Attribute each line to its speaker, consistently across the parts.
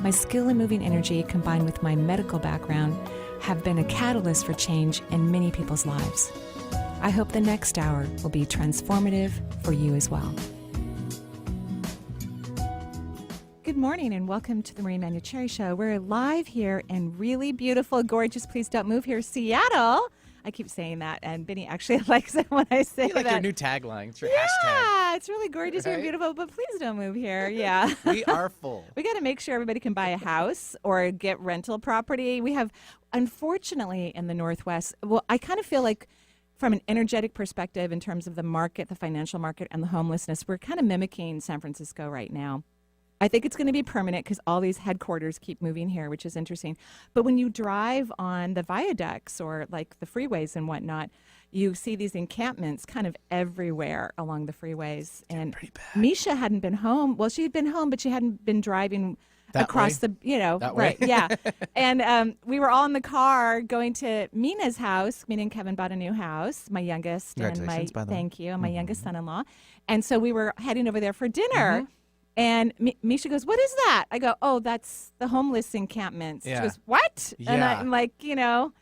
Speaker 1: My skill in moving energy combined with my medical background have been a catalyst for change in many people's lives. I hope the next hour will be transformative for you as well. Good morning and welcome to the Manuchehri Show. We're live here in really beautiful, gorgeous, please don't move here, Seattle. I keep saying that, and Benny actually likes it when I say that.
Speaker 2: You like your new tagline. It's your hashtag.
Speaker 1: Yeah, it's really gorgeous here and beautiful, but please don't move here. Yeah.
Speaker 2: We are full.
Speaker 1: We got to make sure everybody can buy a house or get rental property. We have, unfortunately, in the Northwest, well, I kind of feel like from an energetic perspective in terms of the market, the financial market, and the homelessness, we're kind of mimicking San Francisco right now. I think it's going to be permanent because all these headquarters keep moving here, which is interesting. But when you drive on the viaducts or like the freeways and whatnot, you see these encampments kind of everywhere along the freeways. And Misha hadn't been home. Well, she had been home, but she hadn't been driving across the,
Speaker 2: that
Speaker 1: right,
Speaker 2: way.
Speaker 1: yeah. And we were all in the car going to Mina's house. Mina and Kevin bought a new house, my youngest.
Speaker 2: Congratulations, by the way.
Speaker 1: Thank you, and my youngest son-in-law. And so we were heading over there for dinner. And Misha goes, "What is that?" I go, "Oh, that's the homeless encampments."
Speaker 2: Yeah.
Speaker 1: She goes, "What?"
Speaker 2: Yeah.
Speaker 1: And I'm like,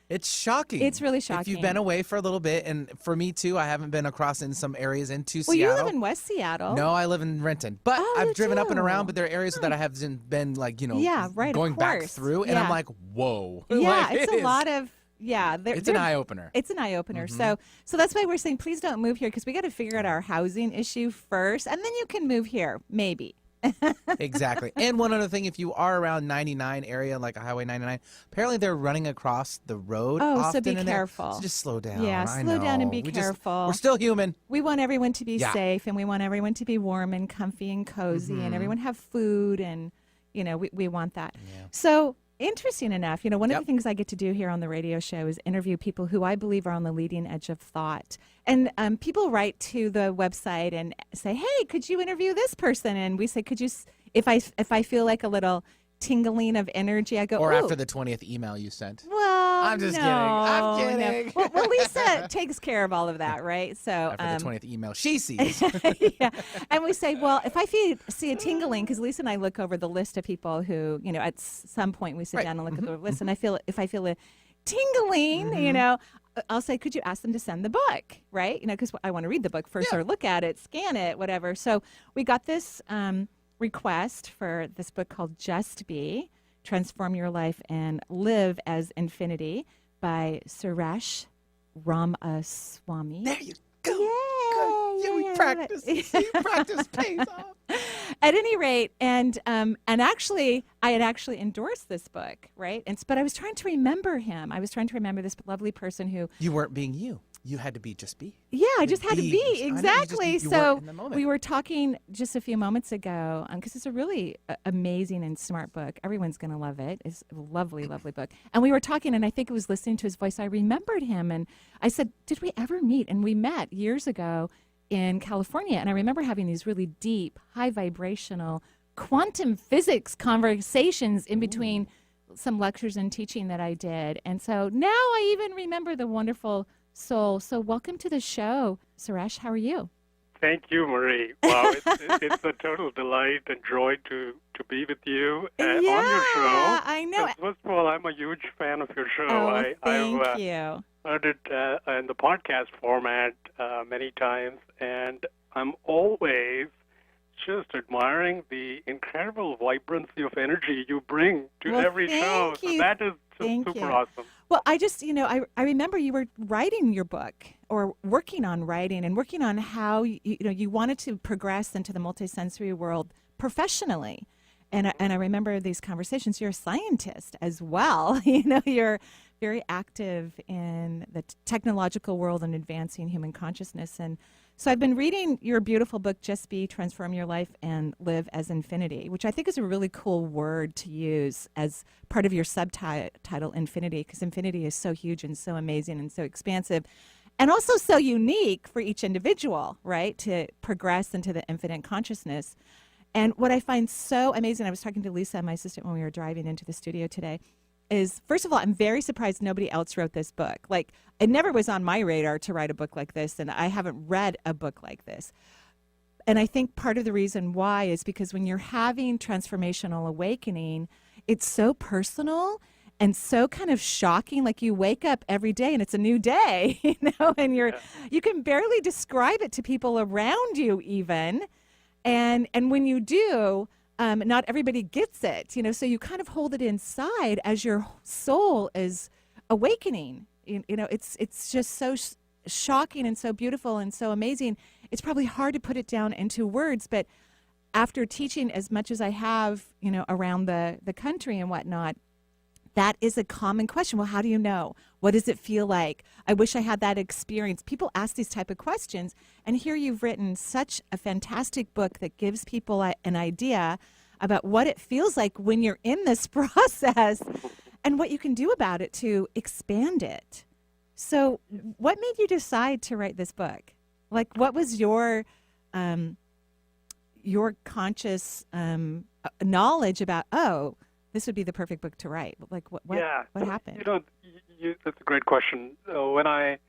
Speaker 2: It's shocking.
Speaker 1: It's really shocking.
Speaker 2: If you've been away for a little bit, and for me too, I haven't been across in some areas into
Speaker 1: well,
Speaker 2: Seattle.
Speaker 1: you live in West Seattle.
Speaker 2: No, I live in Renton. But
Speaker 1: Oh,
Speaker 2: I've
Speaker 1: you
Speaker 2: driven up and
Speaker 1: do?
Speaker 2: around, but there are areas that I haven't been, like,
Speaker 1: Yeah, right, of
Speaker 2: going back
Speaker 1: course.
Speaker 2: through, and
Speaker 1: Yeah.
Speaker 2: I'm like, whoa.
Speaker 1: Yeah,
Speaker 2: Like,
Speaker 1: it's
Speaker 2: it
Speaker 1: a lot of,
Speaker 2: It's an eye-opener.
Speaker 1: It's an eye-opener. So that's why we're saying, please don't move here, because we got to figure out our housing issue first, and then you can move here, maybe.
Speaker 2: Exactly. And one other thing, if you are around 99 area, like a Highway 99, apparently they're running across the road often.
Speaker 1: So be
Speaker 2: in there.
Speaker 1: careful.
Speaker 2: So just slow down.
Speaker 1: Yeah, slow down and be
Speaker 2: We
Speaker 1: careful.
Speaker 2: We're still human.
Speaker 1: We want everyone to be safe, and we want everyone to be warm and comfy and cozy, and everyone have food, and, we want that.
Speaker 2: Yeah.
Speaker 1: So interesting enough, one of the things I get to do here on the radio show is interview people who I believe are on the leading edge of thought. And people write to the website and say, "Hey, could you interview this person?" And we say, "Could you?" If I feel like a little tingling of energy, I go,
Speaker 2: Or
Speaker 1: "Ooh."
Speaker 2: after the 20th email you sent.
Speaker 1: Well,
Speaker 2: I'm just
Speaker 1: no,
Speaker 2: kidding. I'm kidding.
Speaker 1: no. Well, Lisa takes care of all of that, right? So
Speaker 2: After the 20th email she sees.
Speaker 1: yeah. And we say, well, if I see a tingling, because Lisa and I look over the list of people who, at some point we sit down and look at the list, and if I feel a tingling, I'll say, could you ask them to send the book, right? Because I want to read the book first or look at it, scan it, whatever. So we got this request for this book called Just Be, Transform Your Life and Live as Infinity by Suresh Ramaswamy.
Speaker 2: There you go.
Speaker 1: Yay!
Speaker 2: Yeah, we practice. See, practice pays off.
Speaker 1: At any rate, and actually, I had actually endorsed this book, right? But I was trying to remember him. I was trying to remember this lovely person who...
Speaker 2: You weren't being you. You had to be just be.
Speaker 1: Yeah, I just had to be. Exactly.
Speaker 2: You weren't in the moment.
Speaker 1: We were talking just a few moments ago, because it's a really amazing and smart book. Everyone's going to love it. It's a lovely, lovely book. And we were talking, and I think it was listening to his voice, I remembered him. And I said, did we ever meet? And we met years ago in California. And I remember having these really deep, high vibrational quantum physics conversations in between some lectures and teaching that I did. And so now I even remember the wonderful soul. So welcome to the show, Suresh. How are you?
Speaker 3: Thank you, Marie. Wow, it's a total delight and joy to be with you on your show.
Speaker 1: I know.
Speaker 3: First of all, I'm a huge fan of your show.
Speaker 1: Oh, thank
Speaker 3: I've
Speaker 1: you.
Speaker 3: heard it in the podcast format many times, and I'm always just admiring the incredible vibrancy of energy you bring to every show.
Speaker 1: You.
Speaker 3: So that is just super awesome.
Speaker 1: Well, I just, I remember you were writing your book or working on writing and working on how, you wanted to progress into the multisensory world professionally. And I remember these conversations. You're a scientist as well. You're very active in the technological world and advancing human consciousness. And so I've been reading your beautiful book, Just Be, Transform Your Life and Live as Infinity, which I think is a really cool word to use as part of your subtitle, Infinity, because infinity is so huge and so amazing and so expansive and also so unique for each individual, right, to progress into the infinite consciousness. And what I find so amazing, I was talking to Lisa, my assistant, when we were driving into the studio today, is, first of all, I'm very surprised nobody else wrote this book. Like, it never was on my radar to write a book like this, and I haven't read a book like this. And I think part of the reason why is because when you're having transformational awakening, it's so personal and so kind of shocking. Like you wake up every day and it's a new day, and you can barely describe it to people around you even. And when you do, not everybody gets it, so you kind of hold it inside as your soul is awakening. It's just so shocking and so beautiful and so amazing. It's probably hard to put it down into words, but after teaching as much as I have, around the country and whatnot, that is a common question. Well, how do you know? What does it feel like? I wish I had that experience. People ask these type of questions, and here you've written such a fantastic book that gives people an idea about what it feels like when you're in this process and what you can do about it to expand it. So what made you decide to write this book? Like, what was your conscious knowledge about, this would be the perfect book to write? Like, what happened?
Speaker 3: That's a great question. When I've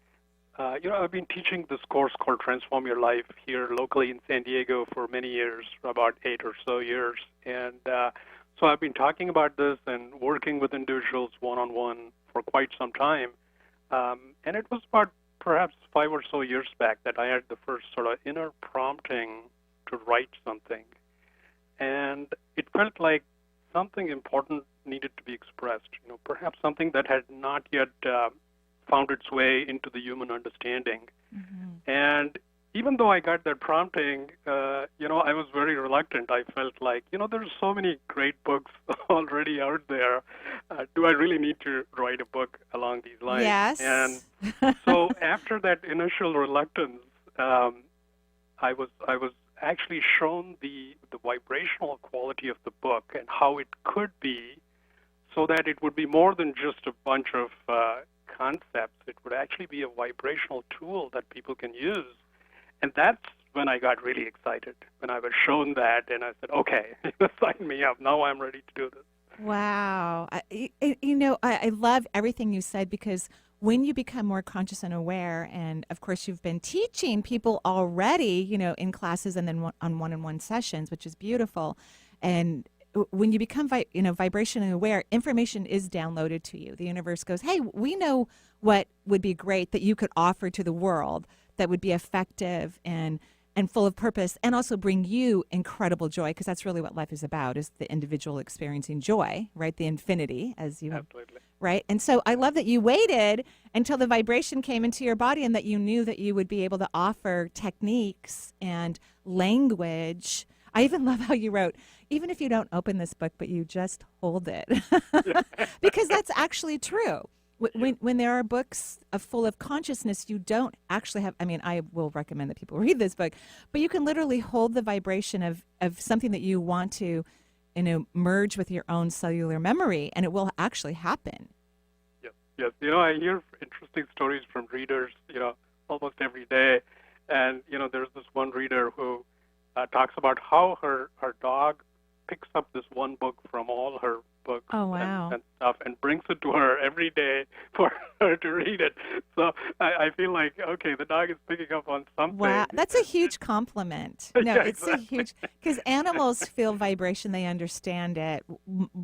Speaker 3: been teaching this course called Transform Your Life here locally in San Diego for many years, about 8 or so years. And so I've been talking about this and working with individuals one-on-one for quite some time. And it was about perhaps 5 or so years back that I had the first sort of inner prompting to write something. And it felt like something important needed to be expressed, perhaps something that had not yet found its way into the human understanding. Mm-hmm. And even though I got that prompting, I was very reluctant. I felt like, there's so many great books already out there. Do I really need to write a book along these lines?
Speaker 1: Yes.
Speaker 3: And so after that initial reluctance, I was actually shown the vibrational quality of the book and how it could be, so that it would be more than just a bunch of concepts. It would actually be a vibrational tool that people can use. And that's when I got really excited, when I was shown that, and I said, okay, sign me up. Now I'm ready to do this.
Speaker 1: Wow. I love everything you said, because when you become more conscious and aware, and of course you've been teaching people already, in classes and then on one-on-one sessions, which is beautiful. And when you become vibrationally aware, information is downloaded to you. The universe goes, hey, we know what would be great that you could offer to the world that would be effective and full of purpose, and also bring you incredible joy, because that's really what life is about, is the individual experiencing joy, right? The infinity, as you
Speaker 3: Absolutely.
Speaker 1: Right? And so I love that you waited until the vibration came into your body, and that you knew that you would be able to offer techniques and language. I even love how you wrote, even if you don't open this book, but you just hold it. Because that's actually true. When there are books full of consciousness, you don't actually have, I will recommend that people read this book, but you can literally hold the vibration of something that you want to, merge with your own cellular memory, and it will actually happen.
Speaker 3: Yes. I hear interesting stories from readers, almost every day. And, there's this one reader who talks about how her dog picks up this one book from all her books and stuff, and brings it to her every day for her to read it. So I feel like, okay, the dog is picking up on something.
Speaker 1: Wow, that's a huge compliment. No,
Speaker 3: Yeah,
Speaker 1: it's
Speaker 3: exactly.
Speaker 1: a huge, because animals feel vibration. They understand it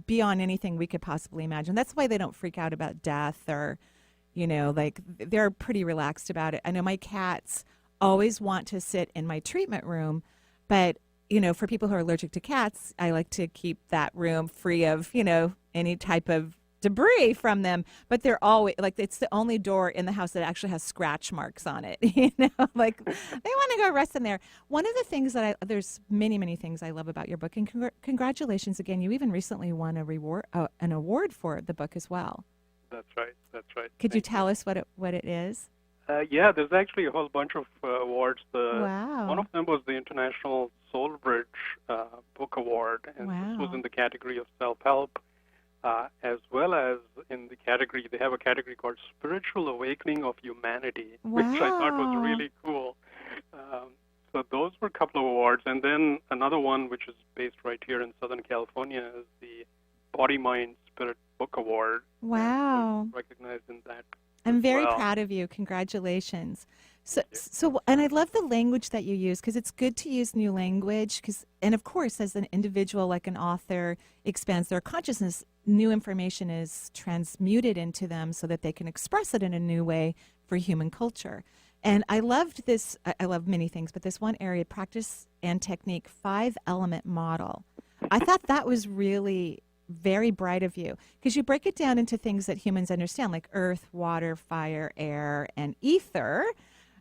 Speaker 1: beyond anything we could possibly imagine. That's why they don't freak out about death, or, they're pretty relaxed about it. I know my cats always want to sit in my treatment room, but for people who are allergic to cats, I like to keep that room free of, any type of debris from them. But they're always, it's the only door in the house that actually has scratch marks on it. They want to go rest in there. One of the things that there's many, many things I love about your book, and congratulations again. You even recently won an award for the book as well.
Speaker 3: That's right.
Speaker 1: Could you tell us what it is?
Speaker 3: Yeah, there's actually a whole bunch of awards.
Speaker 1: Wow.
Speaker 3: One of them was the International Soul Bridge Book Award, and
Speaker 1: Wow.
Speaker 3: this was in the category of self-help, as well as in the category, they have a category called Spiritual Awakening of Humanity, which I thought was really cool. So those were a couple of awards. And then another one, which is based right here in Southern California, is the Body, Mind, Spirit Book Award.
Speaker 1: Wow.
Speaker 3: Recognized in that.
Speaker 1: I'm very
Speaker 3: well.
Speaker 1: proud of you. Congratulations. And I love the language that you use because it's good to use new language. And of course, as an individual, like an author, expands their consciousness, new information is transmuted into them so that they can express it in a new way for human culture. And I loved this. I love many things, but this one area, practice and technique, 5-element model. I thought that was really very bright of you because you break it down into things that humans understand, like earth, water, fire, air, and ether.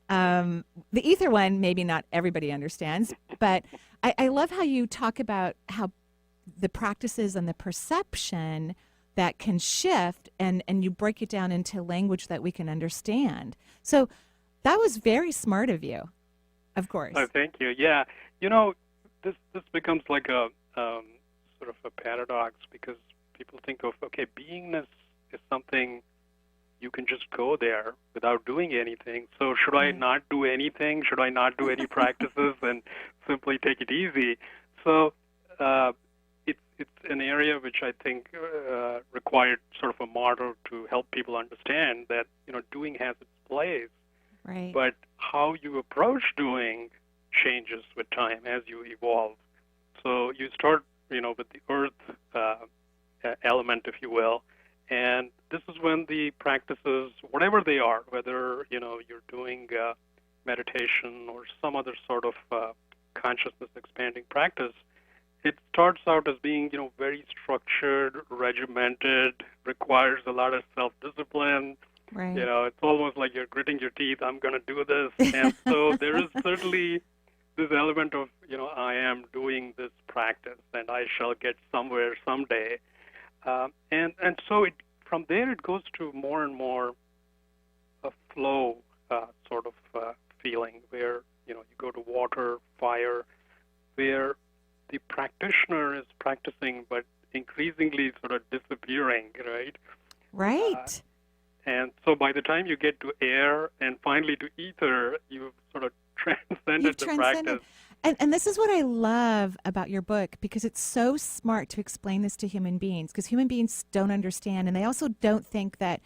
Speaker 1: The ether one, maybe not everybody understands, but I love how you talk about how the practices and the perception that can shift, and you break it down into language that we can understand. So that was very smart of you, of course.
Speaker 3: Oh, thank you. Yeah, this becomes like a sort of a paradox because people think of, okay, beingness is something you can just go there without doing anything. So should I not do anything? Should I not do any practices and simply take it easy? So it's an area which I think required sort of a model to help people understand that doing has its place,
Speaker 1: right?
Speaker 3: But how you approach doing changes with time as you evolve. So you start with the earth element, if you will. And this is when the practices, whatever they are, whether you're doing meditation or some other sort of consciousness expanding practice, it starts out as being very structured, regimented, requires a lot of self-discipline.
Speaker 1: Right.
Speaker 3: It's almost like you're gritting your teeth. I'm going to do this, and so there is certainly this element of I am doing this practice, and I shall get somewhere someday. And so from there it goes to more and more a flow sort of feeling where you go to water, fire, where the practitioner is practicing but increasingly sort of disappearing, right?
Speaker 1: Right.
Speaker 3: And so by the time you get to air and finally to ether, you've sort of transcended the practice.
Speaker 1: And this is what I love about your book, because it's so smart to explain this to human beings, because human beings don't understand, and they also don't think that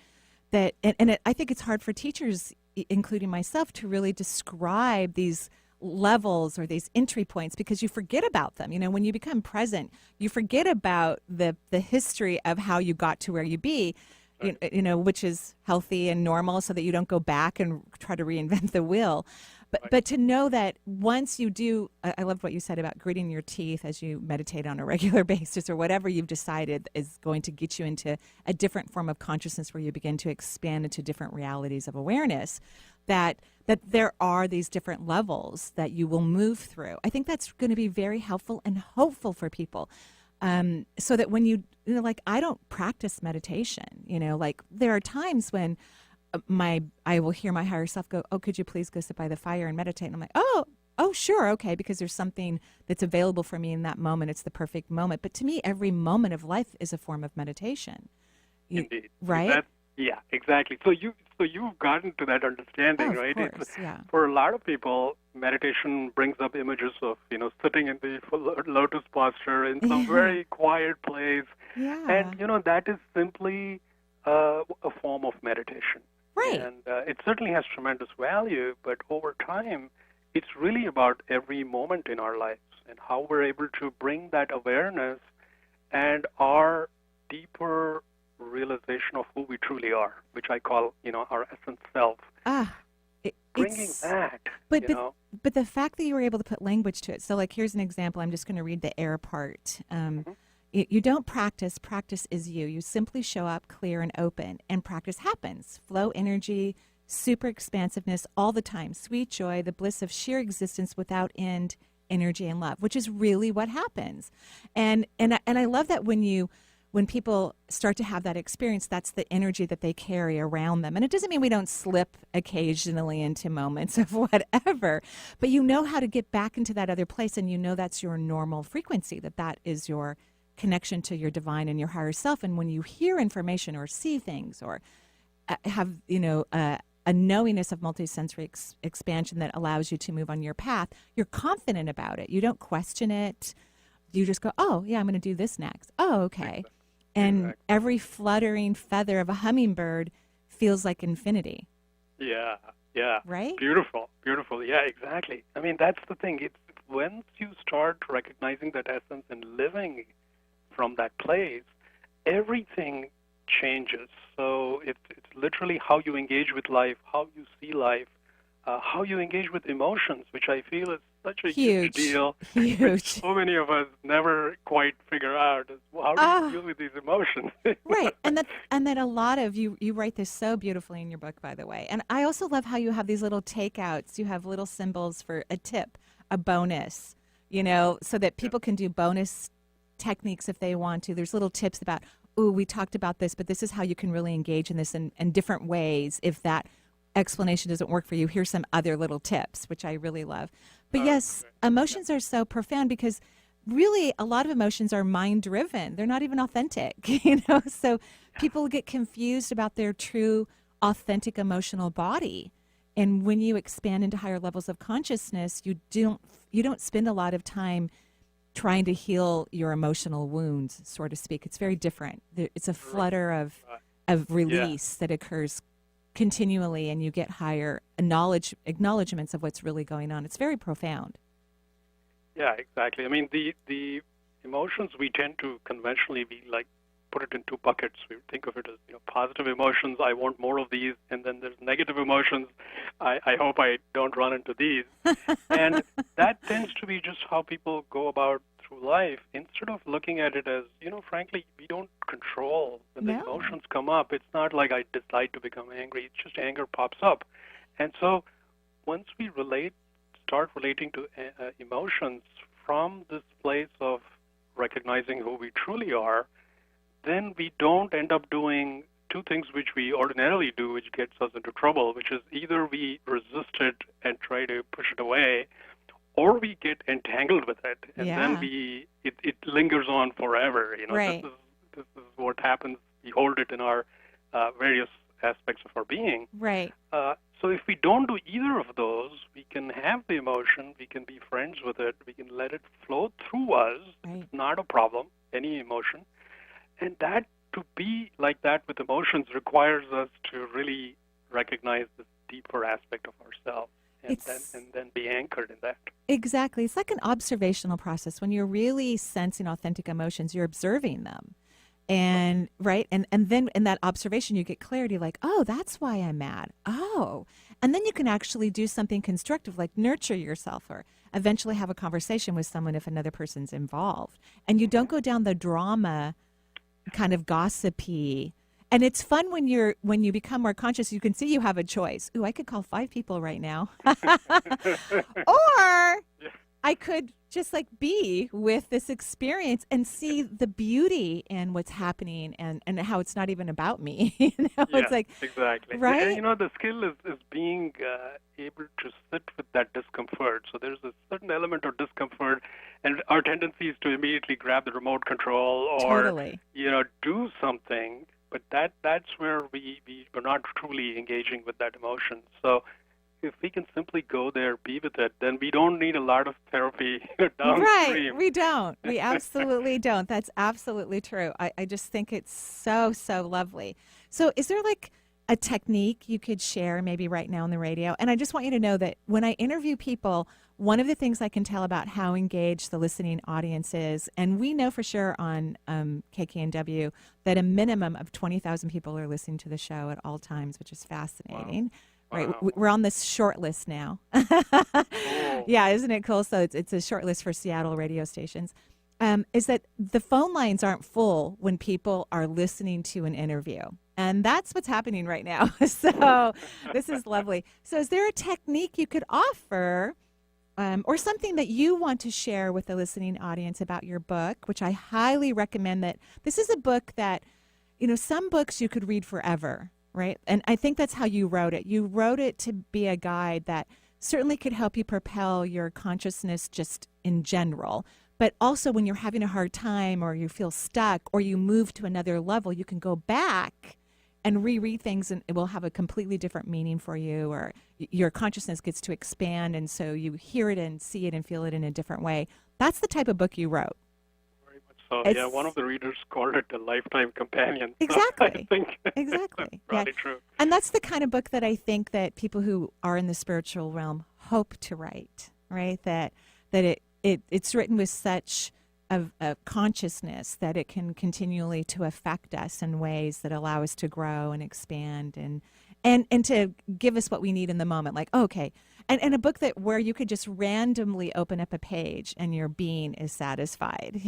Speaker 1: I think it's hard for teachers, including myself, to really describe these levels or these entry points, because you forget about them. When you become present, you forget about the history of how you got to where you be. Which is healthy and normal, so that you don't go back and try to reinvent the wheel. But to know that once you do, I loved what you said about gritting your teeth as you meditate on a regular basis, or whatever you've decided is going to get you into a different form of consciousness where you begin to expand into different realities of awareness, that there are these different levels that you will move through. I think that's going to be very helpful and hopeful for people. So that when like I don't practice meditation, like there are times when I will hear my higher self go, oh, could you please go sit by the fire and meditate? And I'm like, oh, sure. Okay. Because there's something that's available for me in that moment. It's the perfect moment. But to me, every moment of life is a form of meditation.
Speaker 3: Indeed.
Speaker 1: Right?
Speaker 3: Yeah, exactly. So you've gotten to that understanding, right?
Speaker 1: Of course, yeah.
Speaker 3: For a lot of people, meditation brings up images of, sitting in the lotus posture in some very quiet place.
Speaker 1: Yeah.
Speaker 3: And, that is simply a form of meditation.
Speaker 1: Right.
Speaker 3: And it certainly has tremendous value, but over time, it's really about every moment in our lives and how we're able to bring that awareness and our deeper realization of who we truly are, which I call, our essence self. Bringing that,
Speaker 1: But the fact that you were able to put language to it. So, like, here's an example. I'm just going to read the air part. You don't practice. Practice is you. You simply show up clear and open, and practice happens. Flow energy, super expansiveness all the time. Sweet joy, the bliss of sheer existence without end, energy and love, which is really what happens. And I love that when people start to have that experience, that's the energy that they carry around them. And it doesn't mean we don't slip occasionally into moments of whatever, but you know how to get back into that other place, and that's your normal frequency, that is your connection to your divine and your higher self. And when you hear information or see things or have, a knowingness of multisensory expansion that allows you to move on your path, you're confident about it. You don't question it. You just go, oh, yeah, I'm going to do this next. Oh, okay. And every fluttering feather of a hummingbird feels like infinity.
Speaker 3: Yeah. Yeah.
Speaker 1: right?
Speaker 3: Beautiful. Beautiful. Yeah, exactly. I mean, that's the thing. It's once you start recognizing that essence and living from that place, everything changes. So it's literally how you engage with life, how you see life, how you engage with emotions, which I feel is such a huge
Speaker 1: Huge,
Speaker 3: deal, which
Speaker 1: huge.
Speaker 3: so many of us never quite figure out. Is, well, how do you
Speaker 1: Ah,
Speaker 3: deal with these emotions?
Speaker 1: right. And that a lot of you write this so beautifully in your book, by the way. And I also love how you have these little takeouts. You have little symbols for a tip, a bonus, so that people can do bonus techniques if they want to. There's little tips about, ooh, we talked about this, but this is how you can really engage in this in different ways. If that explanation doesn't work for you, here's some other little tips, which I really love. But yes, emotions are so profound because really a lot of emotions are mind driven. They're not even authentic, So people get confused about their true authentic emotional body. And when you expand into higher levels of consciousness, you don't spend a lot of time trying to heal your emotional wounds, so to speak. It's very different. It's a flutter of release that occurs continually, and you get higher acknowledgments of what's really going on. It's very profound.
Speaker 3: Yeah, exactly. I mean, the emotions we tend to conventionally put it in two buckets. We think of it as positive emotions. I want more of these, and then there's negative emotions. I hope I don't run into these, and that tends to be just how people go about through life. Instead of looking at it as frankly, we don't control when the
Speaker 1: No.
Speaker 3: emotions come up. It's not like I decide to become angry. It's just anger pops up, and so once we start relating to emotions from this place of recognizing who we truly are, then we don't end up doing two things which we ordinarily do, which gets us into trouble, which is either we resist it and try to push it away, or we get entangled with it, and then it lingers on forever.
Speaker 1: Right.
Speaker 3: This is what happens. We hold it in our various aspects of our being.
Speaker 1: Right.
Speaker 3: So if we don't do either of those, we can have the emotion, we can be friends with it, we can let it flow through us.
Speaker 1: Right.
Speaker 3: It's not a problem, any emotion. And that to be like that with emotions requires us to really recognize this deeper aspect of ourselves and then be anchored in that.
Speaker 1: Exactly. It's like an observational process. When you're really sensing authentic emotions, you're observing them. And right. And then in that observation, you get clarity like, oh, that's why I'm mad. Oh. And then you can actually do something constructive, like nurture yourself or eventually have a conversation with someone if another person's involved. And you don't go down the drama kind of gossipy. And it's fun when you become more conscious, you can see you have a choice. Ooh, I could call 5 people right now. Or I could just be with this experience and see the beauty in what's happening and how it's not even about me. It's like,
Speaker 3: exactly.
Speaker 1: right?
Speaker 3: And the skill is being able to sit with that discomfort. So there's a certain element of discomfort, and our tendency is to immediately grab the remote control or
Speaker 1: Totally.
Speaker 3: Do something. But that's where we're not truly engaging with that emotion. So if we can simply go there, be with it, then we don't need a lot of therapy downstream.
Speaker 1: Right. We don't. We absolutely don't. That's absolutely true. I just think it's so, so lovely. So is there a technique you could share maybe right now on the radio? And I just want you to know that when I interview people, one of the things I can tell about how engaged the listening audience is, and we know for sure on KKNW that a minimum of 20,000 people are listening to the show at all times, which is fascinating.
Speaker 3: Wow.
Speaker 1: Right,
Speaker 3: Wow.
Speaker 1: we're on this short list now.
Speaker 3: Cool.
Speaker 1: Yeah, isn't it cool? So it's a short list for Seattle radio stations. Is that the phone lines aren't full when people are listening to an interview. And that's what's happening right now. So this is lovely. So is there a technique you could offer or something that you want to share with the listening audience about your book, which I highly recommend that this is a book that, some books you could read forever. Right. And I think that's how you wrote it. You wrote it to be a guide that certainly could help you propel your consciousness just in general. But also when you're having a hard time or you feel stuck or you move to another level, you can go back and reread things and it will have a completely different meaning for you, or your consciousness gets to expand. And so you hear it and see it and feel it in a different way. That's the type of book you wrote.
Speaker 3: Very much So yeah, one of the readers called it a lifetime companion. So
Speaker 1: Exactly.
Speaker 3: I think
Speaker 1: Exactly.
Speaker 3: that's probably true.
Speaker 1: And that's the kind of book that I think that people who are in the spiritual realm hope to write, right? It's written with such a consciousness that it can continually to affect us in ways that allow us to grow and expand and to give us what we need in the moment. Like, okay. And a book that where you could just randomly open up a page and your being is satisfied,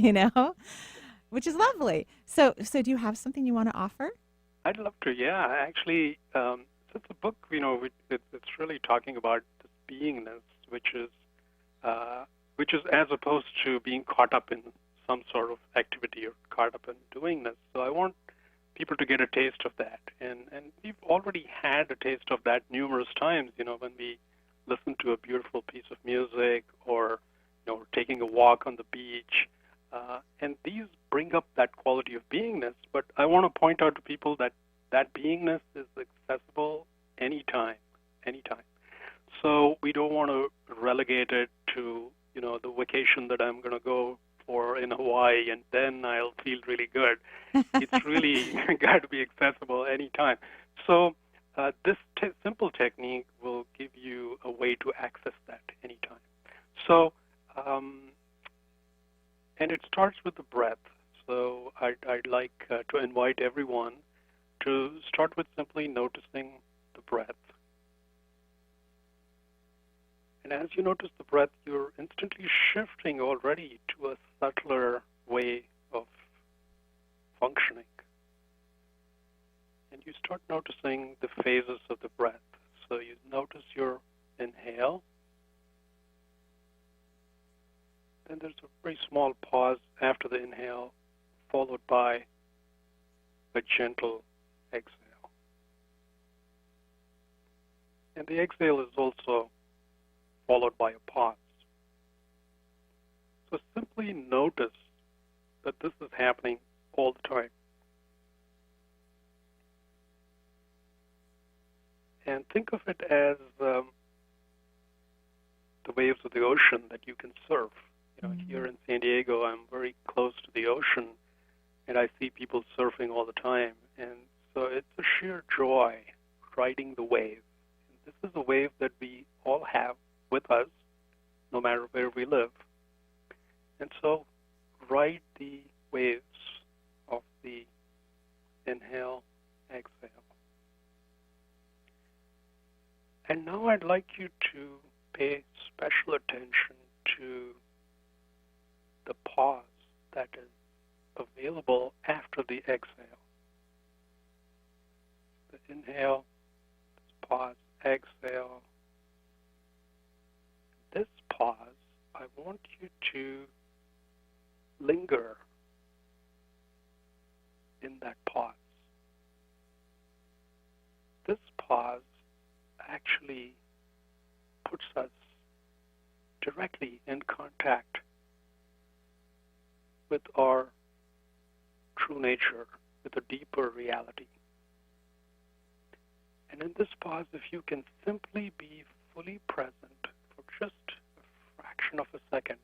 Speaker 1: which is lovely. So do you have something you want to offer?
Speaker 3: I'd love to. Yeah, actually, since the book, it's really talking about this beingness, which is as opposed to being caught up in some sort of activity or caught up in doingness. So I want people to get a taste of that, and we've already had a taste of that numerous times. When we listen to a beautiful piece of music, or we're taking a walk on the beach, and these bring up that quality of beingness. But I want to point out to people that beingness is accessible anytime. So we don't want to relegate it to the vacation that I'm going to go for in Hawaii, and then I'll feel really good. It's really got to be accessible anytime. So this simple technique will give you a way to access that anytime. So, and it starts with the breath. So I'd like to invite everyone to start with simply noticing the breath. And as you notice the breath, you're instantly shifting already to a subtler way of functioning. And you start noticing the phases of the breath. So you notice your inhale. Then there's a very small pause after the inhale, followed by a gentle exhale. And the exhale is also followed by a pause. So simply notice that this is happening all the time. And think of it as the waves of the ocean that you can surf. Here in San Diego, I'm very close to the ocean, and I see people surfing all the time. And so it's a sheer joy riding the wave. And this is a wave that we all have with us, no matter where we live. And so ride the waves of the inhale, exhale. And now I'd like you to pay special attention to the pause that is available after the exhale. The inhale, pause, exhale. This pause, I want you to linger in that pause. This pause actually puts us directly in contact with our true nature, with a deeper reality. And in this pause, if you can simply be fully present for just a fraction of a second,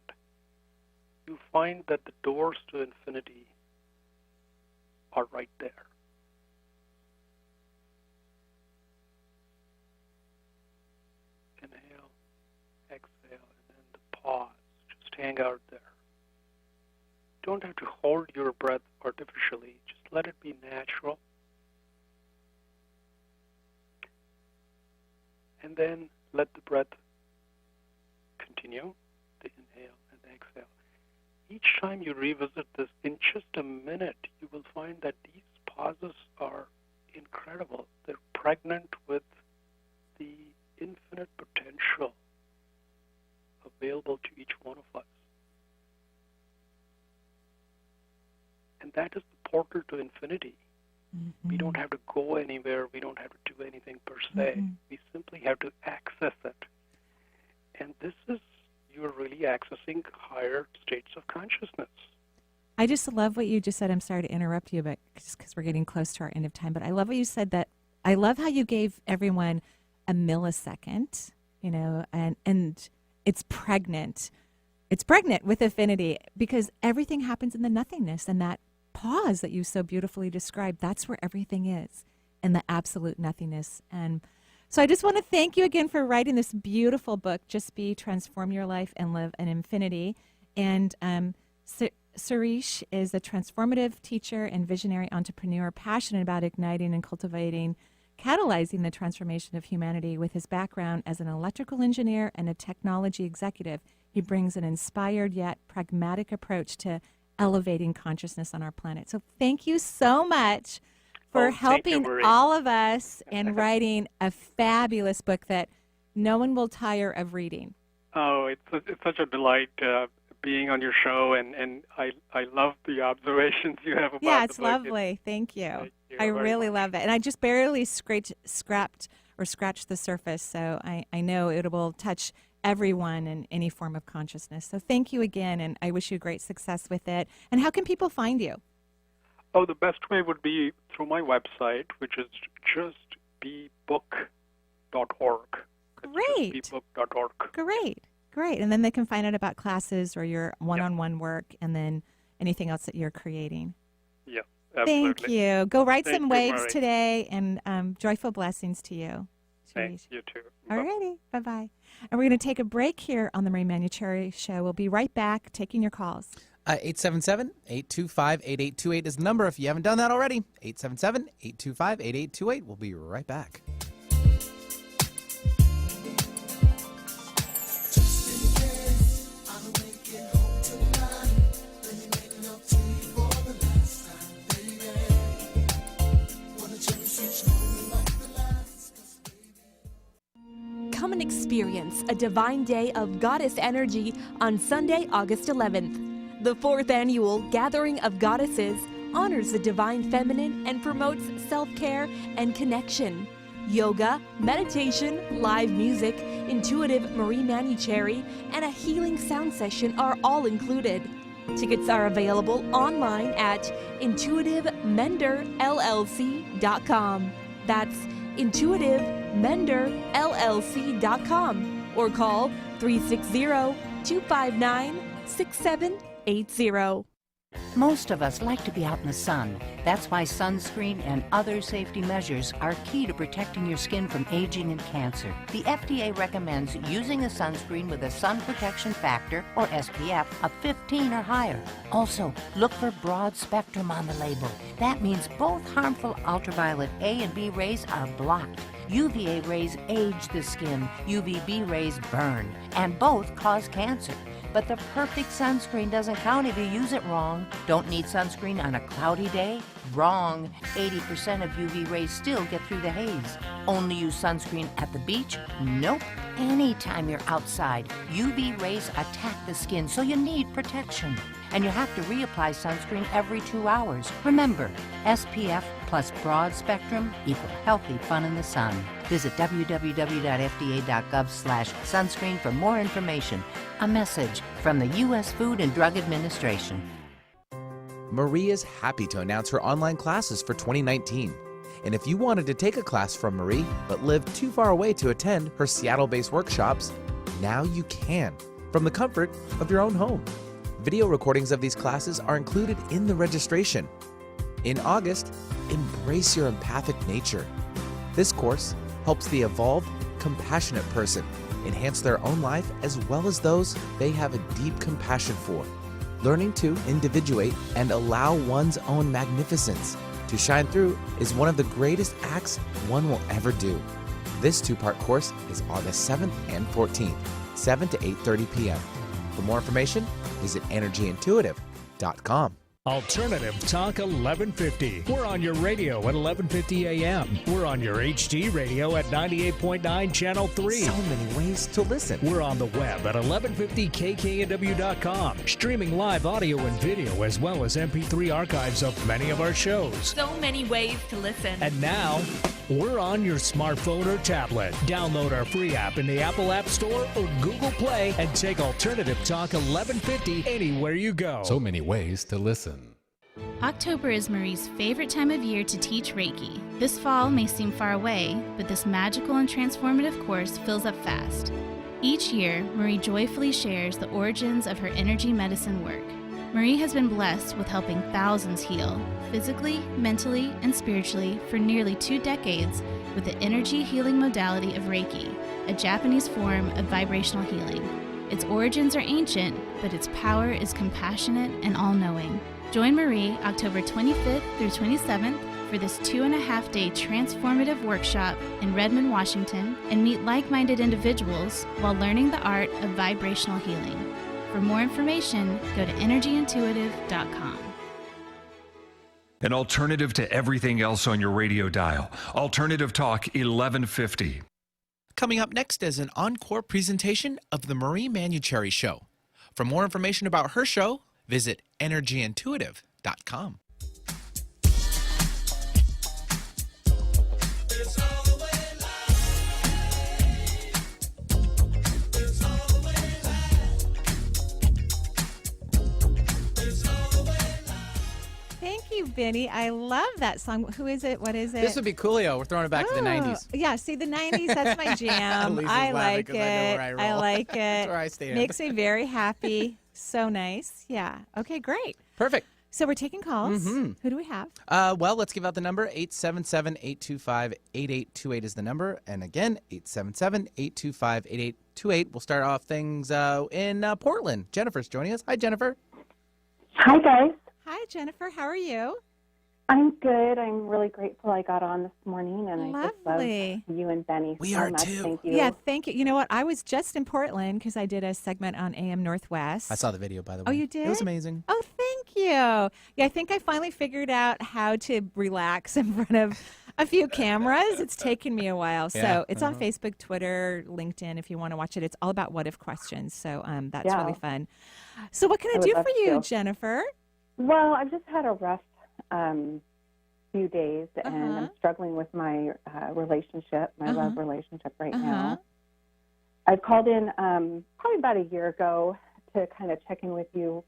Speaker 3: you find that the doors to infinity are right there. Inhale, exhale, and then the pause. Just hang out there. You don't have to hold your breath artificially. Just let it be natural. And then let the breath continue, the inhale and the exhale. Each time you revisit this, in just a minute, you will find that these pauses are incredible. They're pregnant with the infinite potential available to each one of us. And that is the portal to infinity. Mm-hmm. We don't have to go anywhere. We don't have to do anything per se. Mm-hmm. We simply have to access it. And this is, you're really accessing higher states of consciousness.
Speaker 1: I just love what you just said. I'm sorry to interrupt you, but just because we're getting close to our end of time. But I love what you said, that I love how you gave everyone a millisecond, and it's pregnant It's pregnant with affinity because everything happens in the nothingness, and that pause that you so beautifully described, that's where everything is, in the absolute nothingness. And so I just want to thank you again for writing this beautiful book, Just Be, Transform Your Life, and Live an Infinity. And Suresh is a transformative teacher and visionary entrepreneur, passionate about igniting and cultivating, catalyzing the transformation of humanity. With his background as an electrical engineer and a technology executive, he brings an inspired yet pragmatic approach to elevating consciousness on our planet. So thank you so much for helping all of us and writing a fabulous book that no one will tire of reading.
Speaker 3: Oh, it's such a delight being on your show, and I love the observations you have about
Speaker 1: Yeah, it's
Speaker 3: the book.
Speaker 1: lovely. Thank you.
Speaker 3: You
Speaker 1: I
Speaker 3: very
Speaker 1: really
Speaker 3: much.
Speaker 1: love it. And I just barely scratched the surface, so I know it will touch everyone in any form of consciousness. So thank you again, and I wish you great success with it. And how can people find you?
Speaker 3: Oh, the best way would be through my website, which is justbebook.org.
Speaker 1: Great.
Speaker 3: Justbebook.org.
Speaker 1: Great. And then they can find out about classes or your one-on-one work, and then anything else that you're creating.
Speaker 3: Yeah, absolutely.
Speaker 1: Thank you. Go write
Speaker 3: Thank
Speaker 1: some
Speaker 3: you,
Speaker 1: waves
Speaker 3: Murray.
Speaker 1: today, and joyful blessings to you.
Speaker 3: Thank you, too.
Speaker 1: All righty. Bye-bye. And we're going to take a break here on the Marie Manuchehri Show. We'll be right back taking your calls.
Speaker 2: 877-825-8828 is the number if you haven't done that already. 877-825-8828. We'll be right back.
Speaker 4: Come and experience a divine day of goddess energy on Sunday, August 11th. The 4th annual Gathering of Goddesses honors the divine feminine and promotes self-care and connection. Yoga, meditation, live music, intuitive Marie Manuchehri, and a healing sound session are all included. Tickets are available online at intuitivemenderllc.com. That's intuitivemenderllc.com, or call 360-259-6780.
Speaker 5: Most of us like to be out in the sun. That's why sunscreen and other safety measures are key to protecting your skin from aging and cancer. The FDA recommends using a sunscreen with a sun protection factor, or SPF, of 15 or higher. Also, look for broad spectrum on the label. That means both harmful ultraviolet A and B rays are blocked. UVA rays age the skin, UVB rays burn, and both cause cancer. But the perfect sunscreen doesn't count if you use it wrong. Don't need sunscreen on a cloudy day? Wrong. 80% of UV rays still get through the haze. Only use sunscreen at the beach? Nope. Anytime you're outside, UV rays attack the skin, so you need protection. And you have to reapply sunscreen every 2 hours. Remember, SPF plus broad spectrum equal healthy fun in the sun. Visit www.fda.gov/sunscreen for more information. A message from the U.S. Food and Drug Administration.
Speaker 2: Marie is happy to announce her online classes for 2019. And if you wanted to take a class from Marie but live too far away to attend her Seattle-based workshops, now you can, from the comfort of your own home. Video recordings of these classes are included in the registration. In August, embrace your empathic nature. This course helps the evolved, compassionate person enhance their own life as well as those they have a deep compassion for. Learning to individuate and allow one's own magnificence to shine through is one of the greatest acts one will ever do. This 2-part course is August 7th and 14th, 7 to 8:30 p.m. For more information, visit energyintuitive.com.
Speaker 6: Alternative Talk 1150. We're on your radio at 1150 a.m. We're on your HD radio at 98.9 Channel 3.
Speaker 2: So many ways to listen.
Speaker 6: We're on the web at 1150kknw.com, streaming live audio and video as well as MP3 archives of many of our shows.
Speaker 4: So many ways to listen.
Speaker 6: And now, we're on your smartphone or tablet. Download our free app in the Apple App Store or Google Play and take Alternative Talk 1150 anywhere you go.
Speaker 7: So many ways to listen.
Speaker 8: October is Marie's favorite time of year to teach Reiki. This fall may seem far away, but this magical and transformative course fills up fast. Each year, Marie joyfully shares the origins of her energy medicine work. Marie has been blessed with helping thousands heal, physically, mentally, and spiritually for nearly 2 decades with the energy healing modality of Reiki, a Japanese form of vibrational healing. Its origins are ancient, but its power is compassionate and all-knowing. Join Marie October 25th through 27th for this 2.5-day transformative workshop in Redmond, Washington, and meet like-minded individuals while learning the art of vibrational healing. For more information, go to energyintuitive.com.
Speaker 7: An alternative to everything else on your radio dial. Alternative Talk 1150.
Speaker 2: Coming up next is an encore presentation of the Marie Manuchehri Show. For more information about her show, visit energyintuitive.com.
Speaker 1: Thank you, Benny. I love that song. Who is it? What is it?
Speaker 9: This would be Coolio. We're throwing it back to the 90s.
Speaker 1: Yeah, see, the 90s, that's my jam.
Speaker 9: Lisa's
Speaker 1: I
Speaker 9: laughing
Speaker 1: like
Speaker 9: 'cause I know where I
Speaker 1: it.
Speaker 9: roll.
Speaker 1: I like it.
Speaker 9: That's where I stand.
Speaker 1: Makes me very happy. So nice. Yeah. Okay, great.
Speaker 9: Perfect.
Speaker 1: So we're taking calls.
Speaker 9: Mhm.
Speaker 1: Who do we have?
Speaker 2: Well, let's give out the number. 877-825-8828 is the number. And again, 877-825-8828. We'll start off things in Portland. Jennifer's joining us. Hi, Jennifer.
Speaker 10: Hi, guys.
Speaker 1: Hi, Jennifer. How are you?
Speaker 10: I'm good. I'm really grateful I got on this morning, and I just
Speaker 1: Lovely.
Speaker 10: love you and Benny
Speaker 2: We
Speaker 10: so
Speaker 2: are
Speaker 10: much.
Speaker 2: too.
Speaker 10: Thank you.
Speaker 1: Yeah, thank you. You know what? I was just in Portland because I did a segment on AM Northwest.
Speaker 2: I saw the video, by the way.
Speaker 1: Oh, you did?
Speaker 2: It was amazing.
Speaker 1: Oh, thank you. Yeah, I think I finally figured out how to relax in front of a few cameras. It's taken me a while.
Speaker 2: Yeah,
Speaker 1: So it's on Facebook, Twitter, LinkedIn if you want to watch it. It's all about what if questions. So that's
Speaker 10: Yeah.
Speaker 1: really fun. So what can I
Speaker 10: I would
Speaker 1: do
Speaker 10: love
Speaker 1: for you,
Speaker 10: to.
Speaker 1: Jennifer?
Speaker 10: Well, I've just had a rough few days, and
Speaker 1: Uh-huh.
Speaker 10: I'm struggling with my relationship, my
Speaker 1: Uh-huh.
Speaker 10: love relationship right
Speaker 1: Uh-huh.
Speaker 10: now. I called in probably about a year ago to kind of check in with you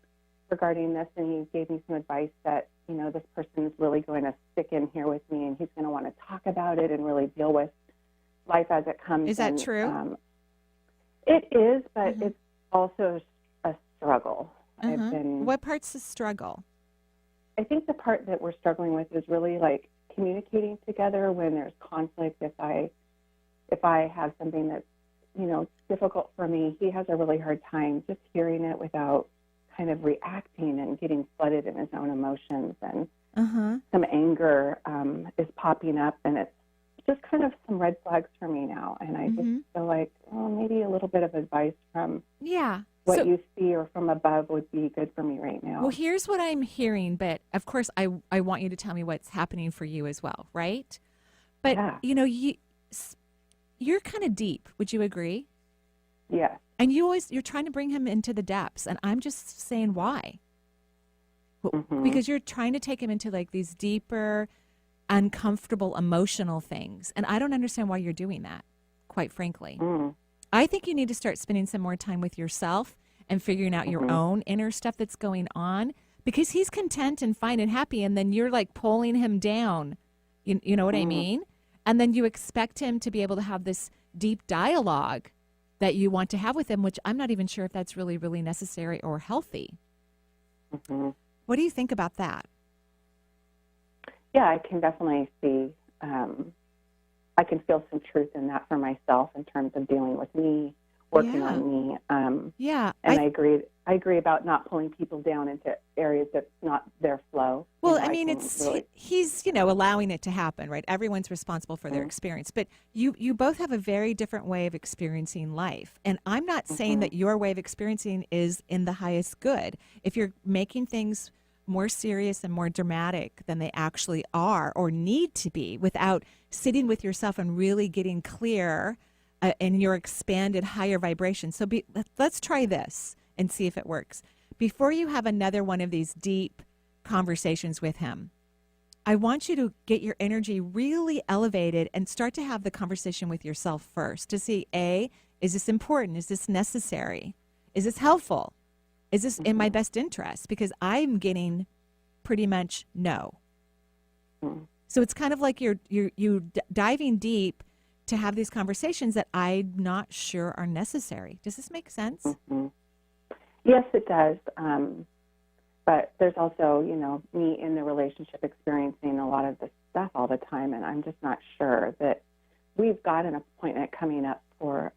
Speaker 10: regarding this, and you gave me some advice that, you know, this person is really going to stick in here with me, and he's going to want to talk about it and really deal with life as it comes.
Speaker 1: Is that
Speaker 10: and,
Speaker 1: true?
Speaker 10: It is, but
Speaker 1: Uh-huh.
Speaker 10: it's also a struggle. I've
Speaker 1: Uh-huh.
Speaker 10: been,
Speaker 1: What part's the struggle?
Speaker 10: I think the part that we're struggling with is really like communicating together when there's conflict. If I have something that's, you know, difficult for me, he has a really hard time just hearing it without kind of reacting and getting flooded in his own emotions. And
Speaker 1: Uh-huh.
Speaker 10: some anger is popping up, and it's just kind of some red flags for me now. And I
Speaker 1: Mhm.
Speaker 10: just feel like, maybe a little bit of advice from
Speaker 1: Yeah.
Speaker 10: what
Speaker 1: So-
Speaker 10: you see or from above would be good for me right now.
Speaker 1: Well, here's what I'm hearing, but of course, I want you to tell me what's happening for you as well, right? But
Speaker 10: Yeah.
Speaker 1: you know, you're kind of deep. Would you agree?
Speaker 10: Yes.
Speaker 1: And you're trying to bring him into the depths, and I'm just saying why?
Speaker 10: Mhm.
Speaker 1: Because you're trying to take him into like these deeper, uncomfortable, emotional things, and I don't understand why you're doing that. Quite frankly.
Speaker 10: Mm.
Speaker 1: I think you need to start spending some more time with yourself and figuring out your own inner stuff that's going on, because he's content and fine and happy, and then you're like pulling him down. You know what I mean? And then you expect him to be able to have this deep dialogue that you want to have with him, which I'm not even sure if that's really, really necessary or healthy.
Speaker 10: Mhm.
Speaker 1: What do you think about that?
Speaker 10: Yeah, I can definitely see, I can feel some truth in that for myself in terms of dealing with me, working
Speaker 1: Yeah.
Speaker 10: on me.
Speaker 1: Yeah.
Speaker 10: And I agree about not pulling people down into areas that's not their flow.
Speaker 1: Well,
Speaker 10: You know,
Speaker 1: I mean,
Speaker 10: can
Speaker 1: it's
Speaker 10: really-
Speaker 1: he's allowing it to happen, right? Everyone's responsible for their experience, but you both have a very different way of experiencing life, and I'm not saying that your way of experiencing is in the highest good. If you're making things more serious and more dramatic than they actually are or need to be, without sitting with yourself and really getting clear in your expanded higher vibration. So let's try this and see if it works. Before you have another one of these deep conversations with him, I want you to get your energy really elevated and start to have the conversation with yourself first to see, is this important? Is this necessary? Is this helpful? Is this in my best interest? Because I'm getting pretty much no. So it's kind of like you're diving deep to have these conversations that I'm not sure are necessary. Does this make sense?
Speaker 10: Mm-hmm. Yes, it does. But there's also, me in the relationship experiencing a lot of this stuff all the time, and I'm just not sure that we've got an appointment coming up for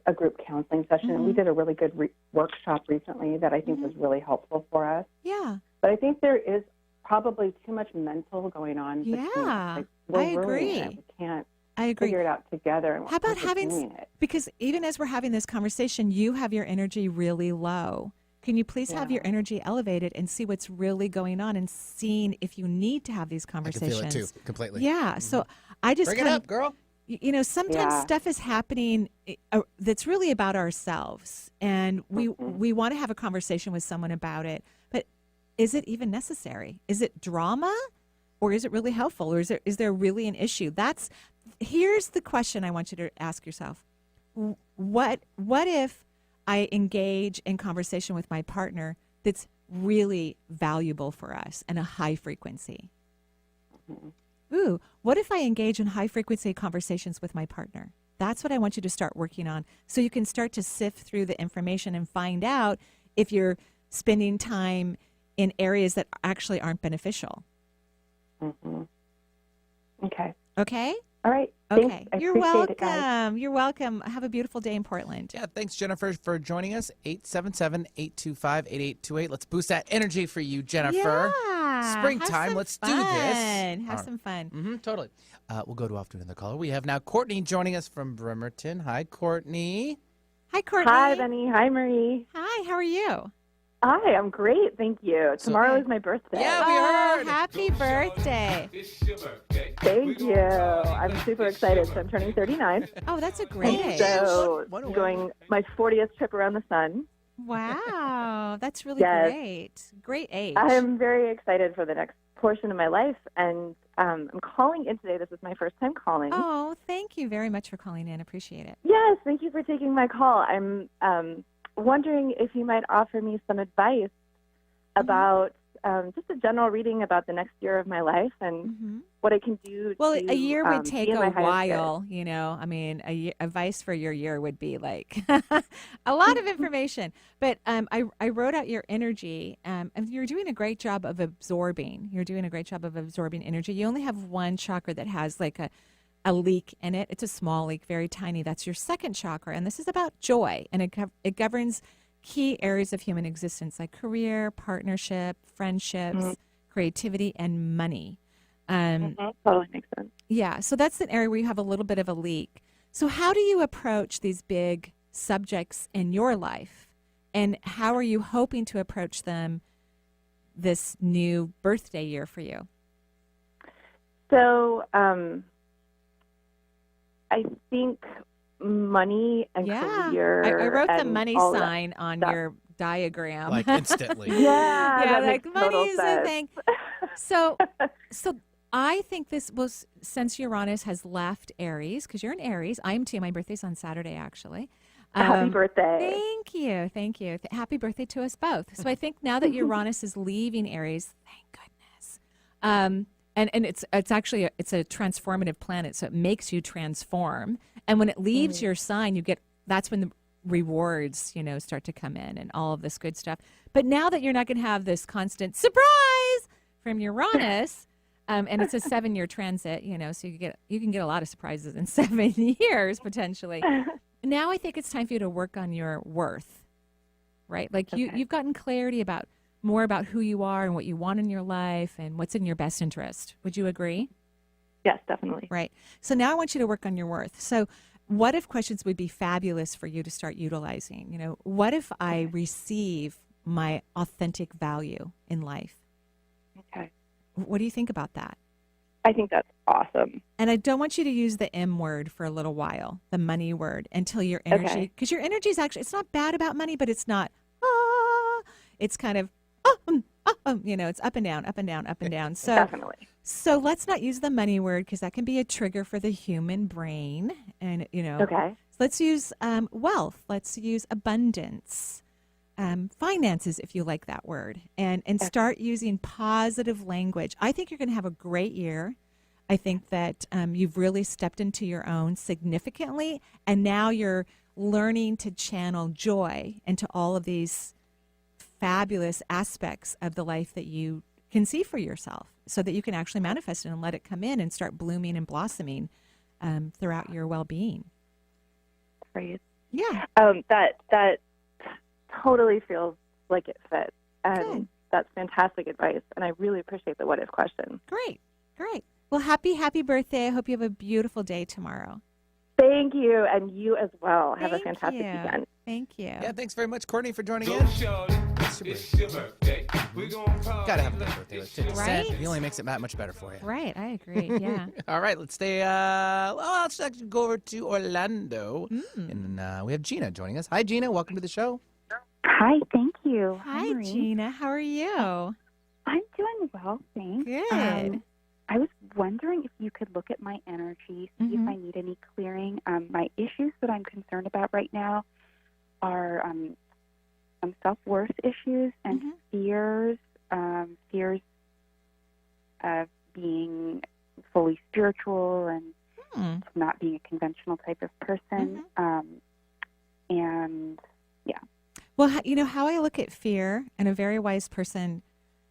Speaker 10: a group counseling session, and we did a really good workshop recently that I think was really helpful for us.
Speaker 1: Yeah.
Speaker 10: But I think there is probably too much mental going on.
Speaker 1: Yeah,
Speaker 10: we're
Speaker 1: I agree.
Speaker 10: ruining it. We can't
Speaker 1: I agree.
Speaker 10: figure it out together. And
Speaker 1: How about
Speaker 10: we're
Speaker 1: having,
Speaker 10: doing it.
Speaker 1: because even as we're having this conversation, you have your energy really low. Can you please have your energy elevated and see what's really going on and seeing if you need to have these conversations?
Speaker 9: I can feel it too, completely.
Speaker 1: Yeah. So I just
Speaker 9: Bring it up, girl.
Speaker 1: Sometimes stuff is happening that's really about ourselves, and we want to have a conversation with someone about it. But is it even necessary? Is it drama, or is it really helpful, or is there really an issue? Here's the question I want you to ask yourself: What if I engage in conversation with my partner that's really valuable for us and a high frequency? Ooh, what if I engage in high frequency conversations with my partner? That's what I want you to start working on, so you can start to sift through the information and find out if you're spending time in areas that actually aren't beneficial.
Speaker 10: Mm-hmm. Okay.
Speaker 1: Okay?
Speaker 10: All right.
Speaker 1: Okay.
Speaker 10: Thanks. I
Speaker 1: You're
Speaker 10: appreciate
Speaker 1: welcome.
Speaker 10: it, guys.
Speaker 1: You're welcome. Have a beautiful day in Portland.
Speaker 9: Yeah, thanks, Jennifer, for joining us. 877-825-8828. Let's boost that energy for you, Jennifer.
Speaker 1: Yeah.
Speaker 9: Springtime. Let's do this.
Speaker 1: Have some fun.
Speaker 9: Totally. We'll go off to another caller. We have now Courtney joining us from Bremerton. Hi, Courtney.
Speaker 1: Hi, Courtney.
Speaker 11: Hi, Benny. Hi, Marie.
Speaker 1: Hi, how are you?
Speaker 11: Hi, I'm great. Thank you. Tomorrow is my birthday.
Speaker 9: Yeah, we heard.
Speaker 1: Happy birthday.
Speaker 11: Thank you. I'm super excited. So I'm turning 39.
Speaker 1: Oh, that's a great age.
Speaker 11: So going my 40th trip around the sun.
Speaker 1: Wow, that's really
Speaker 11: Yes.
Speaker 1: great. Great age.
Speaker 11: I'm very excited for the next portion of my life. And I'm calling in today. This is my first time calling.
Speaker 1: Oh, thank you very much for calling in. Appreciate it.
Speaker 11: Yes, thank you for taking my call. I'm wondering if you might offer me some advice about just a general reading about the next year of my life and what I can do.
Speaker 1: Well,
Speaker 11: to,
Speaker 1: a year would take
Speaker 11: be in my
Speaker 1: a
Speaker 11: highest
Speaker 1: while, I mean, advice for your year would be like a lot of information. But I wrote out your energy, and you're doing a great job of absorbing. You're doing a great job of absorbing energy. You only have one chakra that has like a leak in it. It's a small leak, very tiny. That's your second chakra. And this is about joy. And it governs key areas of human existence like career, partnership, friendships, creativity, and money.
Speaker 11: Totally makes sense.
Speaker 1: Yeah. So that's an area where you have a little bit of a leak. So how do you approach these big subjects in your life? And how are you hoping to approach them this new birthday year for you?
Speaker 11: So I think money and career.
Speaker 1: I wrote the
Speaker 11: and
Speaker 1: money
Speaker 11: all
Speaker 1: sign on
Speaker 11: stuff.
Speaker 1: your diagram.
Speaker 9: Like instantly.
Speaker 11: Yeah,
Speaker 1: yeah,
Speaker 11: that
Speaker 1: like
Speaker 11: makes
Speaker 1: money
Speaker 11: total
Speaker 1: is a
Speaker 11: sense.
Speaker 1: thing. So I think this was, since Uranus has left Aries, because you're in Aries. I am too. My birthday's on Saturday, actually.
Speaker 11: Happy birthday.
Speaker 1: Thank you. Thank you. Happy birthday to us both. So I think now that Uranus is leaving Aries, thank goodness. And it's actually a transformative planet, so it makes you transform. And when it leaves your sign, that's when the rewards, start to come in and all of this good stuff. But now that you're not going to have this constant surprise from Uranus, and it's a 7-year transit, so you can get a lot of surprises in 7 years potentially. Now I think it's time for you to work on your worth, right? Like you've gotten clarity more about who you are and what you want in your life and what's in your best interest. Would you agree?
Speaker 11: Yes, definitely.
Speaker 1: Right. So now I want you to work on your worth. So what if questions would be fabulous for you to start utilizing? What if I receive my authentic value in life?
Speaker 11: Okay.
Speaker 1: What do you think about that?
Speaker 11: I think that's awesome.
Speaker 1: And I don't want you to use the M word for a little while, the money word, until your energy, because your energy is actually, it's not bad about money, but it's not, it's kind of, it's up and down, up and down, up and down. So
Speaker 11: Definitely.
Speaker 1: So let's not use the money word because that can be a trigger for the human brain. And,
Speaker 11: Okay.
Speaker 1: Let's use wealth. Let's use abundance, finances, if you like that word, and start using positive language. I think you're going to have a great year. I think that you've really stepped into your own significantly, and now you're learning to channel joy into all of these fabulous aspects of the life that you can see for yourself, so that you can actually manifest it and let it come in and start blooming and blossoming throughout your well-being.
Speaker 11: Great.
Speaker 1: Yeah.
Speaker 11: That totally feels like it fits. And
Speaker 1: Good.
Speaker 11: that's fantastic advice. And I really appreciate the what if question.
Speaker 1: Great. Well, happy birthday. I hope you have a beautiful day tomorrow.
Speaker 11: Thank you. And you as well. Have a
Speaker 1: Thank
Speaker 11: fantastic
Speaker 1: you.
Speaker 11: weekend.
Speaker 1: Thank you.
Speaker 9: Yeah, thanks very much, Courtney, for joining in.
Speaker 12: It's your birthday. We're gonna party.
Speaker 9: Gotta have a good birthday with 50
Speaker 1: Right?
Speaker 9: Cent. He only makes it that much better for you.
Speaker 1: Right, I agree. Yeah.
Speaker 9: All right, let's stay. Let's actually go over to Orlando. And we have Gina joining us. Hi, Gina. Welcome to the show.
Speaker 13: Hi, thank you.
Speaker 1: Hi,
Speaker 13: Marie.
Speaker 1: Gina. How are you?
Speaker 13: I'm doing well, thanks.
Speaker 1: Good.
Speaker 13: I was wondering if you could look at my energy, see if I need any clearing. My issues that I'm concerned about right now are some self-worth issues and fears of being fully spiritual and not being a conventional type of person. And yeah.
Speaker 1: Well, you know how I look at fear, and a very wise person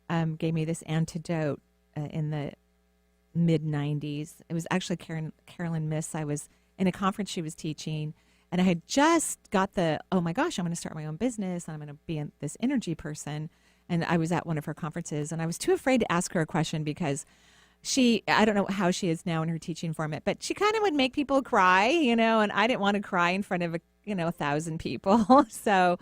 Speaker 1: gave me this antidote in the mid-'90s. It was actually Carolyn Miss. I was in a conference she was teaching, and I had just got oh my gosh, I'm going to start my own business, and I'm going to be this energy person. And I was at one of her conferences, and I was too afraid to ask her a question because I don't know how she is now in her teaching format, but she kind of would make people cry, and I didn't want to cry in front of 1,000 people. So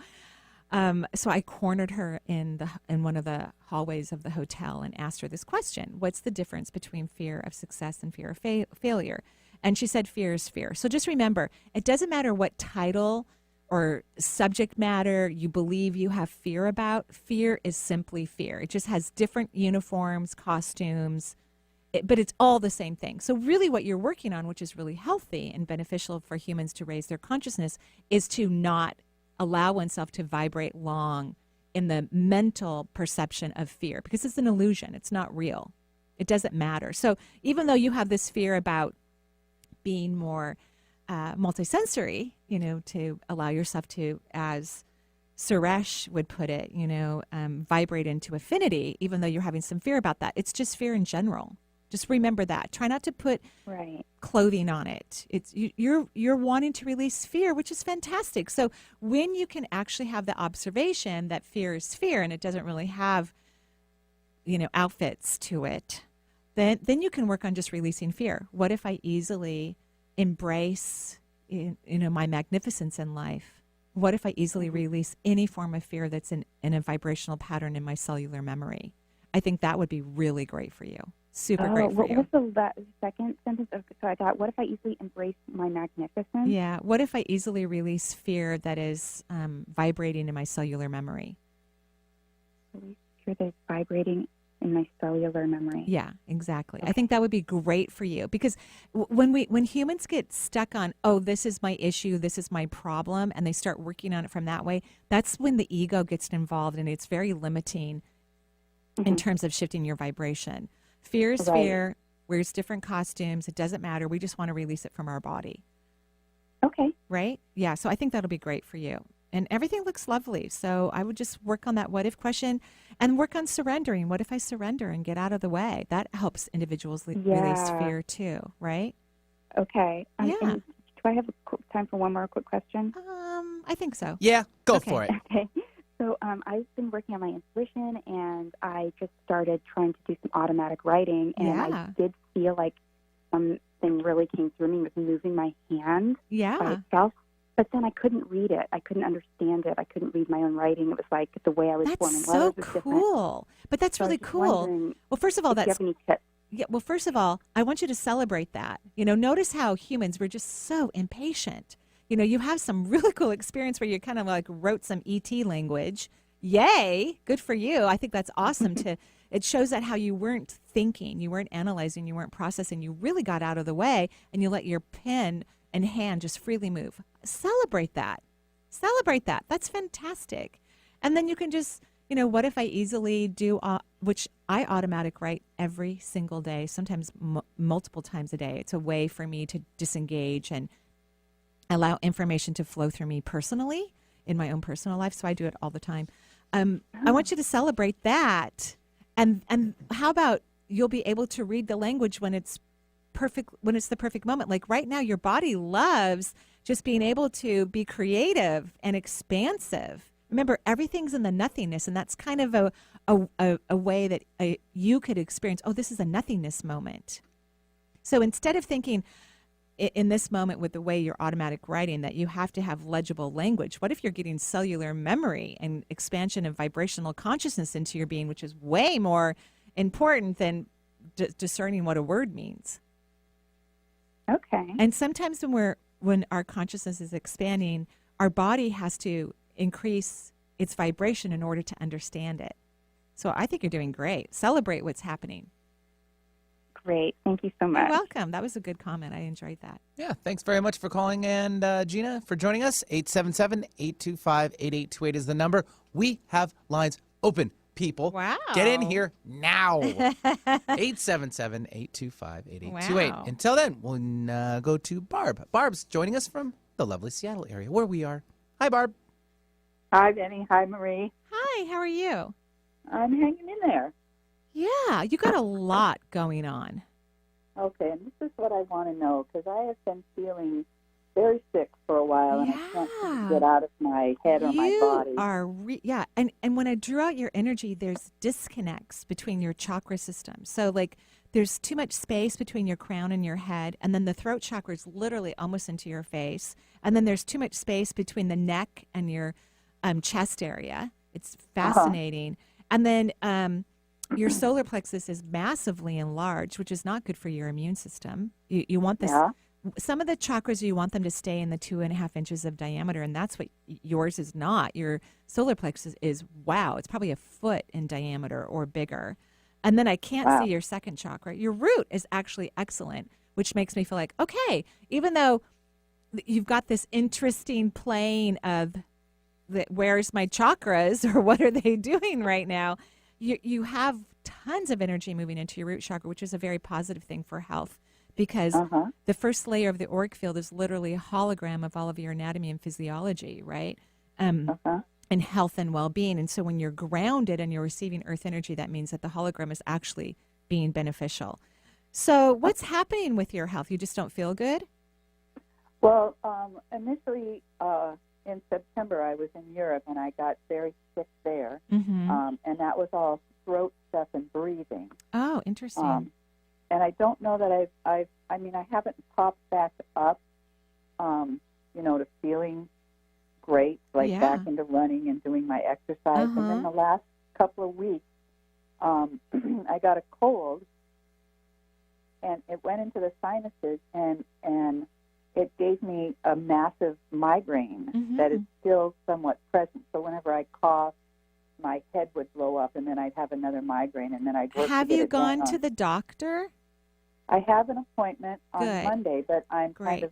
Speaker 1: I cornered her in one of the hallways of the hotel and asked her this question: what's the difference between fear of success and fear of failure? And she said, fear is fear. So just remember, it doesn't matter what title or subject matter you believe you have fear about. Fear is simply fear. It just has different uniforms, costumes, but it's all the same thing. So really what you're working on, which is really healthy and beneficial for humans to raise their consciousness, is to not allow oneself to vibrate long in the mental perception of fear, because it's an illusion. It's not real. It doesn't matter. So even though you have this fear about being more multisensory, to allow yourself to, as Suresh would put it, vibrate into affinity, even though you're having some fear about that. It's just fear in general. Just remember that. Try not to put clothing on it. It's you're wanting to release fear, which is fantastic. So when you can actually have the observation that fear is fear and it doesn't really have, outfits to it, then you can work on just releasing fear. What if I easily embrace, my magnificence in life? What if I easily release any form of fear that's in a vibrational pattern in my cellular memory? I think that would be really great for you. Super great for you.
Speaker 13: What was the second sentence? So I got, what if I easily embrace my magnificence?
Speaker 1: Yeah. What if I easily release fear that is vibrating in my cellular memory?
Speaker 13: Fear that's vibrating in my cellular memory.
Speaker 1: Yeah, exactly. Okay. I think that would be great for you, because when humans get stuck on, oh, this is my issue, this is my problem, and they start working on it from that way, that's when the ego gets involved, and it's very limiting in terms of shifting your vibration. Fear is fear, wears different costumes. It doesn't matter. We just want to release it from our body.
Speaker 13: Okay.
Speaker 1: Right? Yeah. So I think that'll be great for you. And everything looks lovely. So I would just work on that what if question and work on surrendering. What if I surrender and get out of the way? That helps individuals release fear too, right?
Speaker 13: Okay.
Speaker 1: Yeah.
Speaker 13: Do I have time for one more quick question?
Speaker 1: I think so.
Speaker 9: Yeah, go for it.
Speaker 13: Okay. So I've been working on my intuition, and I just started trying to do some automatic writing, and I did feel like something really came through me with moving my hand by itself. But then I couldn't read it. I couldn't understand it. I couldn't read my own writing. It was like the way I was forming letters was different. That's so cool.
Speaker 1: But that's really cool. Well, first of all,
Speaker 13: do you have any tips?
Speaker 1: Yeah. Well, first of all, I want you to celebrate that. Notice how humans, we're just so impatient. You have some really cool experience where you kind of like wrote some ET language. Yay. Good for you. I think that's awesome. It shows that how you weren't thinking, you weren't analyzing, you weren't processing. You really got out of the way and you let your pen and hand just freely move. Celebrate that. That's fantastic. And then you can just, what if I easily do, which I automatic write every single day, sometimes multiple times a day. It's a way for me to disengage and allow information to flow through me personally in my own personal life. So I do it all the time. I want you to celebrate that. And how about you'll be able to read the language when it's perfect, when it's the perfect moment. Like right now, your body loves just being able to be creative and expansive. Remember, everything's in the nothingness, and that's kind of a way that you could experience, oh, this is a nothingness moment. So instead of thinking in this moment with the way you're automatic writing that you have to have legible language, what if you're getting cellular memory and expansion of vibrational consciousness into your being, which is way more important than discerning what a word means?
Speaker 13: Okay.
Speaker 1: And sometimes when our consciousness is expanding, our body has to increase its vibration in order to understand it. So I think you're doing great. Celebrate what's happening.
Speaker 13: Great. Thank you so much.
Speaker 1: You're welcome. That was a good comment. I enjoyed that.
Speaker 9: Yeah, thanks very much for calling, and Gina, for joining us. 877-825-8828 is the number. We have lines open, people.
Speaker 1: Wow.
Speaker 9: Get in here now. 877-825-8828.
Speaker 1: Wow.
Speaker 9: Until then, we'll go to Barb. Barb's joining us from the lovely Seattle area, where we are. Hi, Barb.
Speaker 14: Hi, Benny. Hi, Marie.
Speaker 1: Hi, how are you?
Speaker 14: I'm hanging in there.
Speaker 1: Yeah, you got a lot going on.
Speaker 14: Okay, and this is what I want to know, because I have been feeling very sick for a while, and I can't seem to get out of my head or my body.
Speaker 1: And when I drew out your energy, there's disconnects between your chakra system. So, like, there's too much space between your crown and your head, and then the throat chakra is literally almost into your face, and then there's too much space between the neck and your chest area. It's fascinating. And then your solar plexus is massively enlarged, which is not good for your immune system. You want this.
Speaker 14: Yeah.
Speaker 1: Some of the chakras, you want them to stay in the 2.5 inches of diameter, and that's what yours is not. Your solar plexus is, it's probably a foot in diameter or bigger. And then I can't see your second chakra. Your root is actually excellent, which makes me feel like, okay, even though you've got this interesting plane of where's my chakras or what are they doing right now, you have tons of energy moving into your root chakra, which is a very positive thing for health, because the first layer of the auric field is literally a hologram of all of your anatomy and physiology, right? And health and well-being. And so when you're grounded and you're receiving earth energy, that means that the hologram is actually being beneficial. So what's happening with your health? You just don't feel good?
Speaker 14: Well, initially in September, I was in Europe, and I got very sick there, and that was all throat stuff and breathing.
Speaker 1: Oh, interesting.
Speaker 14: And I don't know that I haven't popped back up, to feeling great, back into running and doing my exercise. And then the last couple of weeks, I got a cold, and it went into the sinuses, and it gave me a massive migraine that is still somewhat present. So whenever I cough, my head would blow up, and then I'd have another migraine, and then I'd work
Speaker 1: Have you gone to the doctor?
Speaker 14: I have an appointment on Monday, but I'm kind of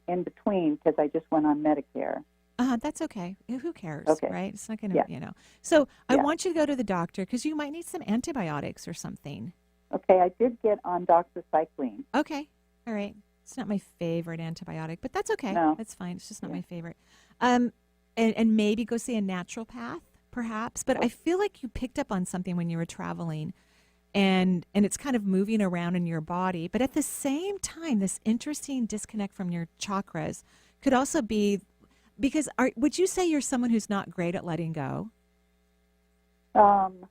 Speaker 14: in between because I just went on Medicare.
Speaker 1: That's okay. Who cares,
Speaker 14: Okay.
Speaker 1: right? It's not going to, So I want you to go to the doctor because you might need some antibiotics or something.
Speaker 14: Okay, I did get on doxycycline.
Speaker 1: Okay, all right. It's not my favorite antibiotic, but that's okay.
Speaker 14: No.
Speaker 1: That's fine. It's just not my favorite. And maybe go see a naturopath, perhaps. But I feel like you picked up on something when you were traveling, and it's kind of moving around in your body. But at the same time, this interesting disconnect from your chakras could also be because would you say you're someone who's not great at letting go?
Speaker 14: I'm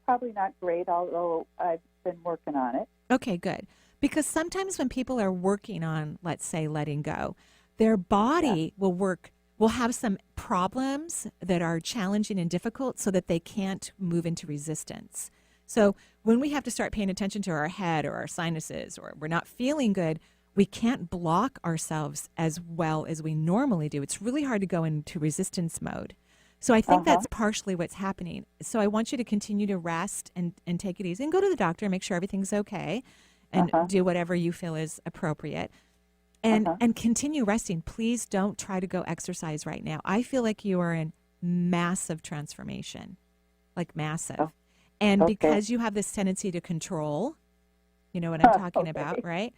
Speaker 14: probably not great, although I've been working on it.
Speaker 1: Okay, good. Because sometimes when people are working on, let's say, letting go, their body will have some problems that are challenging and difficult so that they can't move into resistance. So when we have to start paying attention to our head or our sinuses or we're not feeling good, we can't block ourselves as well as we normally do. It's really hard to go into resistance mode. So I think that's partially what's happening. So I want you to continue to rest and take it easy and go to the doctor and make sure everything's okay and do whatever you feel is appropriate. And continue resting. Please don't try to go exercise right now. I feel like you are in massive transformation, like massive.
Speaker 14: Oh,
Speaker 1: and
Speaker 14: okay.
Speaker 1: because you have this tendency to control, you know what I'm talking
Speaker 14: Okay.
Speaker 1: about, right?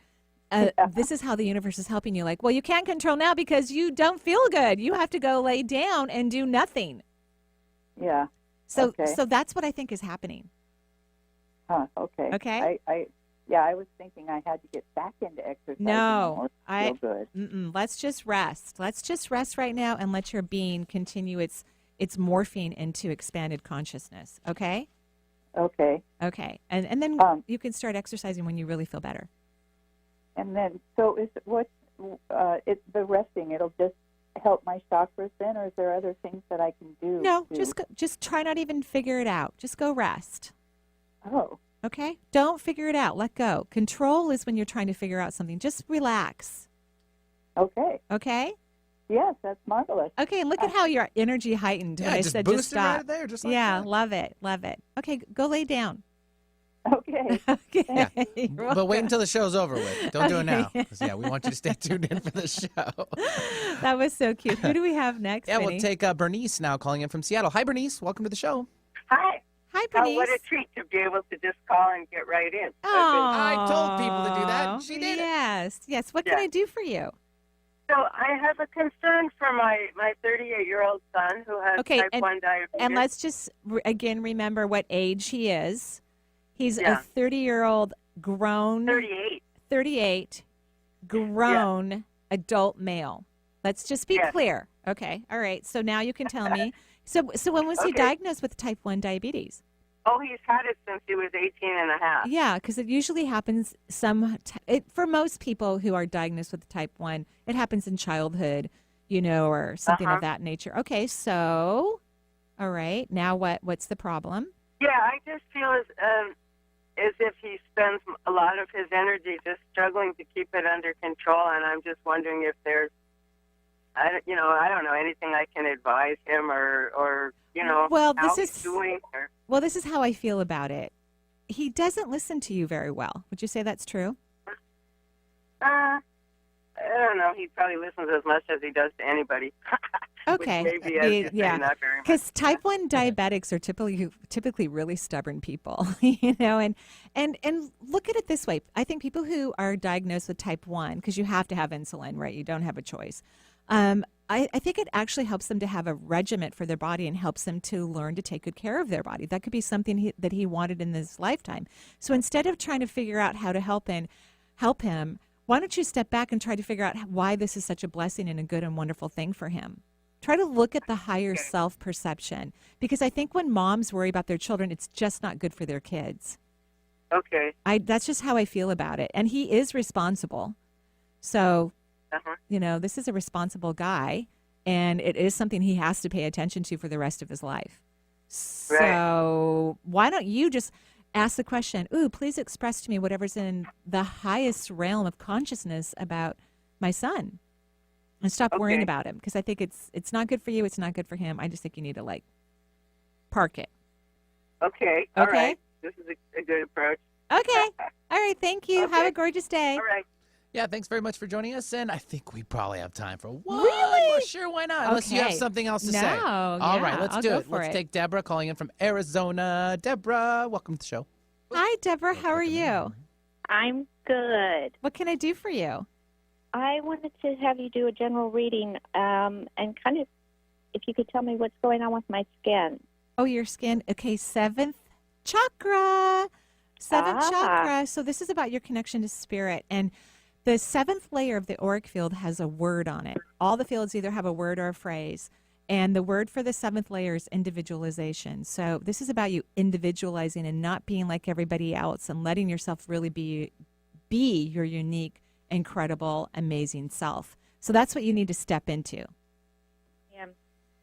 Speaker 1: This is how the universe is helping you. Like, well, you can't control now because you don't feel good. You have to go lay down and do nothing.
Speaker 14: Yeah.
Speaker 1: So,
Speaker 14: Okay.
Speaker 1: so that's what I think is happening.
Speaker 14: Okay.
Speaker 1: Okay.
Speaker 14: I was thinking I had to get back into exercise.
Speaker 1: No,
Speaker 14: feel good.
Speaker 1: Let's just rest. Let's just rest right now and let your being continue its morphing into expanded consciousness. Okay.
Speaker 14: Okay.
Speaker 1: Okay. And then you can start exercising when you really feel better.
Speaker 14: And then, so is it's the resting? It'll just help my chakras then, or is there other things that I can do?
Speaker 1: No, just try not even figure it out. Just go rest.
Speaker 14: Oh.
Speaker 1: Okay? Don't figure it out. Let go. Control is when you're trying to figure out something. Just relax.
Speaker 14: Okay.
Speaker 1: Okay?
Speaker 14: Yes, that's marvelous.
Speaker 1: Okay, and look at how your energy heightened when I
Speaker 9: just
Speaker 1: said
Speaker 9: boosted
Speaker 1: just stop.
Speaker 9: right there, just like
Speaker 1: yeah,
Speaker 9: that.
Speaker 1: love it. Love it. Okay, go lay down.
Speaker 14: Okay.
Speaker 1: Okay.
Speaker 9: Yeah. But wait until the show's over with. Don't do it now. 'Cause, yeah, we want you to stay tuned in for the show.
Speaker 1: That was so cute. Who do we have next?
Speaker 9: Yeah,
Speaker 1: Vinny?
Speaker 9: we'll take Bernice now calling in from Seattle. Hi, Bernice. Welcome to the show.
Speaker 15: Hi.
Speaker 1: Hi, Bernice.
Speaker 15: What a treat to be able to just call and get right in.
Speaker 9: I told people to do that. She did it.
Speaker 1: Yes. What can I do for you?
Speaker 15: So I have a concern for my 38-year-old son who has type 1 diabetes.
Speaker 1: And let's just again remember what age he is. He's
Speaker 15: Yeah.
Speaker 1: a 30-year-old grown 38 grown adult male. Let's just be clear. Okay. All right. So now you can tell me. So when was he diagnosed with type 1 diabetes?
Speaker 15: Oh, he's had it since he was 18 and a half.
Speaker 1: Yeah, because it usually happens for most people who are diagnosed with type 1, it happens in childhood, or something of that nature. Okay, so, all right, now what's the problem?
Speaker 15: Yeah, I just feel as if he spends a lot of his energy just struggling to keep it under control, and I'm just wondering if there's, I don't know, anything I can advise him or
Speaker 1: well,
Speaker 15: how
Speaker 1: this
Speaker 15: he's
Speaker 1: is
Speaker 15: doing.
Speaker 1: Well, this is how I feel about it. He doesn't listen to you very well. Would you say that's true?
Speaker 15: I don't know. He probably listens as much as he does to anybody.
Speaker 1: Okay.
Speaker 15: Which maybe is
Speaker 1: yeah.
Speaker 15: not very much.
Speaker 1: Because type 1 diabetics are typically really stubborn people, and look at it this way. I think people who are diagnosed with type 1, because you have to have insulin, right? You don't have a choice. I think it actually helps them to have a regimen for their body and helps them to learn to take good care of their body. That could be something that he wanted in this lifetime. So instead of trying to figure out how to help him, why don't you step back and try to figure out why this is such a blessing and a good and wonderful thing for him? Try to look at the higher self-perception, because I think when moms worry about their children, it's just not good for their kids.
Speaker 15: Okay.
Speaker 1: That's just how I feel about it. And he is responsible. So, this is a responsible guy, and it is something he has to pay attention to for the rest of his life. So why don't you just ask the question, please express to me whatever's in the highest realm of consciousness about my son, and stop worrying about him, because I think it's not good for you. It's not good for him. I just think you need to park it.
Speaker 15: Okay. All right. This is a good approach.
Speaker 1: Okay. All right. Thank you.
Speaker 15: Okay.
Speaker 1: Have a gorgeous day.
Speaker 15: All right.
Speaker 9: Yeah, thanks very much for joining us, and I think we probably have time for one
Speaker 1: Really?
Speaker 9: more. Sure, why not? Unless you have something else to say. All right, let's do it. Let's take Deborah calling in from Arizona. Deborah, welcome to the show.
Speaker 1: Hi, Deborah. How are you?
Speaker 16: I'm good.
Speaker 1: What can I do for you?
Speaker 16: I wanted to have you do a general reading and kind of, if you could tell me what's going on with my skin.
Speaker 1: Oh, your skin. Okay, 7th chakra. 7th chakra. So this is about your connection to spirit. And the 7th layer of the auric field has a word on it. All the fields either have a word or a phrase. And the word for the 7th layer is individualization. So this is about you individualizing and not being like everybody else and letting yourself really be your unique, incredible, amazing self. So that's what you need to step into.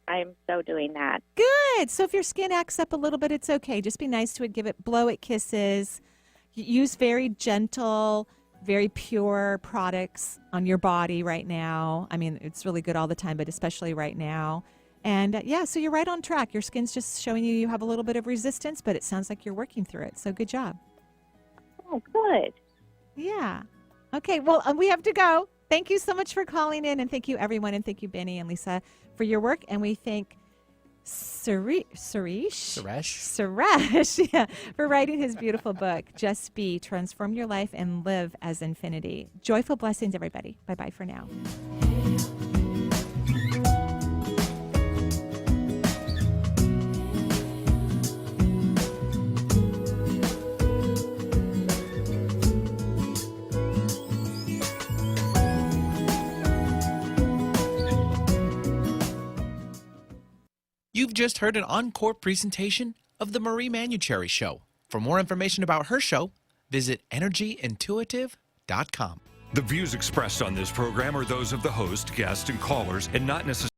Speaker 16: I'm so doing that.
Speaker 1: Good. So if your skin acts up a little bit, it's okay. Just be nice to it. Blow it kisses. Use very gentle, very pure products on your body right now. I mean, it's really good all the time, but especially right now. And so you're right on track. Your skin's just showing you have a little bit of resistance, but it sounds like you're working through it. So good job.
Speaker 16: Oh, good.
Speaker 1: Yeah. Okay. Well, we have to go. Thank you so much for calling in, and thank you, everyone, and thank you, Benny and Lisa, for your work. And we thank Suresh, yeah, for writing his beautiful book, Just Be, Transform Your Life and Live as Infinity. Joyful blessings, everybody. Bye-bye for now.
Speaker 2: You've just heard an encore presentation of The Marie Manuchehri Show. For more information about her show, visit energyintuitive.com.
Speaker 7: The views expressed on this program are those of the host, guests, and callers, and not necessarily